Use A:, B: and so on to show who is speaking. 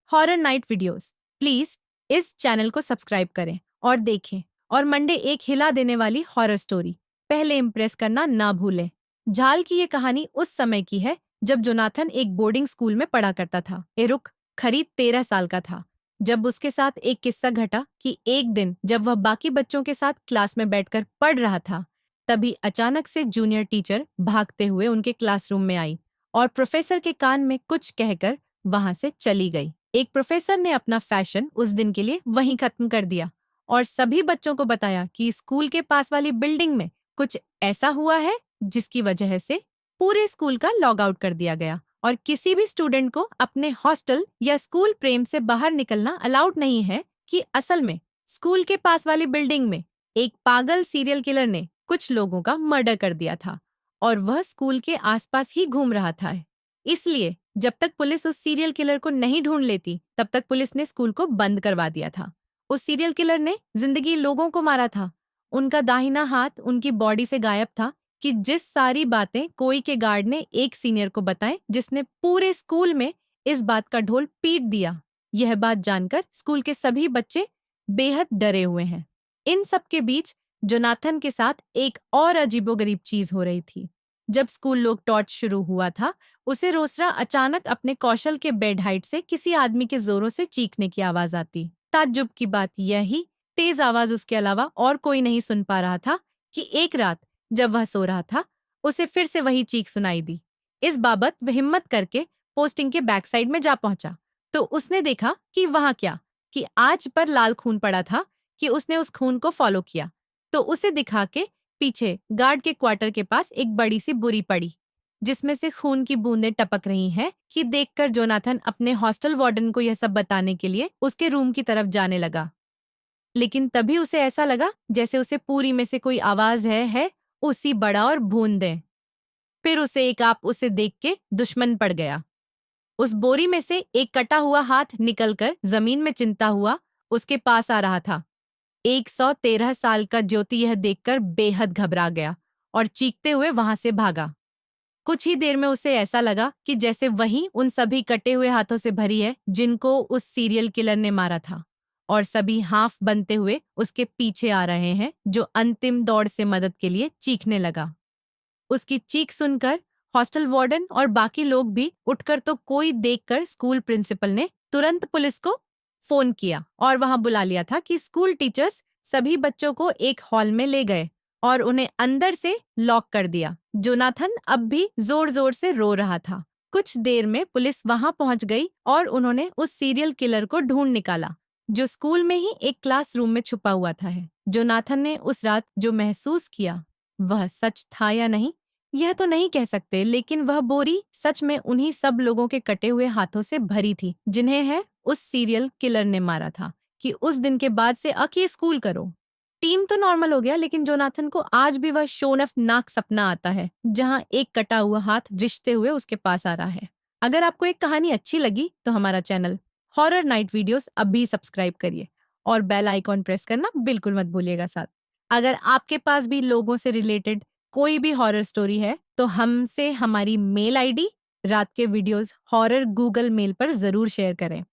A: Horror night videos. Please इस channel को subscribe करें और देखें, और मंडे एक हिला देने वाली हॉरर स्टोरी पहले इम्प्रेस करना ना भूलें। झाल की ये कहानी उस समय की है जब जोनाथन एक बोर्डिंग स्कूल में पढ़ा करता था। एरुक करीब 13 साल का था जब उसके साथ एक किस्सा घटा कि एक दिन जब वह बाकी बच्चों के साथ क्लास में बैठकर पढ़ रहा था, तभी अचानक से जूनियर टीचर भागते हुए उनके क्लासरूम में आई और प्रोफेसर के कान में कुछ कहकर वहां से चली गई। एक प्रोफेसर ने अपना फैशन उस दिन के लिए वहीं खत्म कर दिया और सभी बच्चों को बताया कि स्कूल के पास वाली बिल्डिंग में कुछ ऐसा हुआ है जिसकी वजह से पूरे स्कूल का लॉग आउट कर दिया गया और किसी भी स्टूडेंट को अपने हॉस्टल या स्कूल प्रेम से बाहर निकलना अलाउड नहीं है। कि असल में स्कूल के पास वाली बिल्डिंग में एक पागल सीरियल किलर ने कुछ लोगों का मर्डर कर दिया था और वह स्कूल के आसपास ही घूम रहा था। इसलिए जब तक पुलिस उस सीरियल किलर को नहीं ढूंढ लेती, तब तक पुलिस ने स्कूल को बंद करवा दिया था। उस सीरियल किलर ने जिंदगी लोगों को मारा था। उनका दाहिना हाथ उनकी बॉडी से गायब था कि जिस सारी बातें कोई के गार्ड ने एक सीनियर को बताएं, जिसने पूरे स्कूल में इस बात का ढोल पीट दिया। यह बात जानकर स्कूल के सभी बच्चे बेहद डरे हुए हैं। इन सब के बीच जोनाथन के साथ एक और अजीबोगरीब चीज हो रही थी। जब स्कूल लोग टॉर्च शुरू हुआ था, उसे रोसरा अचानक अपने कौशल के बेड हाइट से किसी आदमी के जोरों से चीखने की आवाज आती। ताज्जुब की बात यही तेज आवाज उसके अलावा और कोई नहीं सुन पा रहा था कि एक रात जब वह सो रहा था, उसे फिर से वही चीख सुनाई दी। इस बाबत वह हिम्मत करके पोस्टिंग के बैक साइड में जा पहुंचा तो उसने देखा कि वहां क्या कि आज पर लाल खून पड़ा था। कि उसने उस खून को फॉलो किया तो उसे दिखा के पीछे गार्ड के क्वार्टर के पास एक बड़ी सी बुरी पड़ी जिसमें से खून की बूंदें टपक रही हैं। कि देखकर जोनाथन अपने हॉस्टल वार्डन को यह सब बताने के लिए उसके रूम की तरफ जाने लगा, लेकिन तभी उसे ऐसा लगा जैसे उसे पूरी में से कोई आवाज है उसी बड़ा और बूंदें। फिर उसे एक आप उसे देख के दुश्मन पड़ गया। उस बोरी में से एक कटा हुआ हाथ निकलकर जमीन में चिंता हुआ उसके पास आ रहा था। 113 साल का ज्योति यह देखकर बेहद घबरा गया और चीखते हुए वहां से भागा। कुछ ही देर में उसे ऐसा लगा कि जैसे वही उन सभी कटे हुए हाथों से भरी है जिनको उस सीरियल किलर ने मारा था, और सभी हाफ बनते हुए उसके पीछे आ रहे हैं। जो अंतिम दौड़ से मदद के लिए चीखने लगा। उसकी चीख सुनकर हॉस्टल वार्डन और बाकी लोग भी उठकर तो कोई देखकर स्कूल प्रिंसिपल ने तुरंत पुलिस को फोन किया और वहां बुला लिया था। कि स्कूल टीचर्स सभी बच्चों को एक हॉल में ले गए और उन्हें अंदर से लॉक कर दिया। जोनाथन अब भी जोर जोर से रो रहा था। कुछ देर में पुलिस वहां पहुंच गई और उन्होंने उस सीरियल किलर को ढूंढ निकाला जो स्कूल में ही एक क्लासरूम में छुपा हुआ था। जोनाथन ने उस रात जो महसूस किया वह सच था या नहीं यह तो नहीं कह सकते, लेकिन वह बोरी सच में उन्हीं सब लोगों के कटे हुए हाथों से भरी थी जिन्हें है उस सीरियल किलर ने मारा था। कि उस दिन के बाद से ये स्कूल करो। टीम तो नॉर्मल हो गया, लेकिन जोनाथन को आज भी वह शोनफ नाक सपना आता है जहां एक कटा हुआ हाथ रिश्ते हुए उसके पास आ रहा है। अगर आपको एक कहानी अच्छी लगी तो हमारा चैनल हॉरर नाइट वीडियोस अभी सब्सक्राइब करिए और बेल आइकॉन प्रेस करना बिल्कुल मत भूलिएगा। साथ अगर आपके पास भी लोगों से रिलेटेड कोई भी हॉरर स्टोरी है तो हमसे हमारी मेल आईडी रात के वीडियोस हॉरर गूगल मेल पर जरूर शेयर करें।